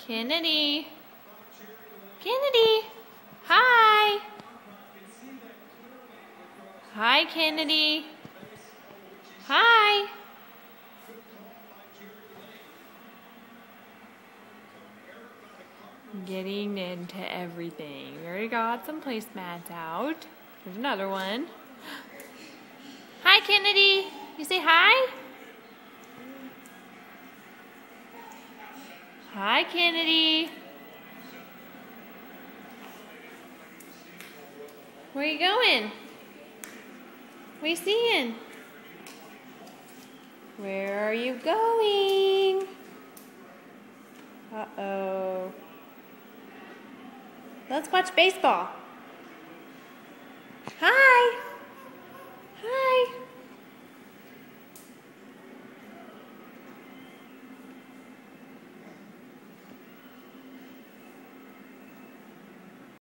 Kennedy. Kennedy. Hi. Hi, Kennedy. Hi. Getting into everything. We already got some placemats out. There's another one. Hi, Kennedy. You say hi? Hi, Kennedy. Where are you going? What are you seeing? Where are you going? Uh-oh. Let's watch baseball.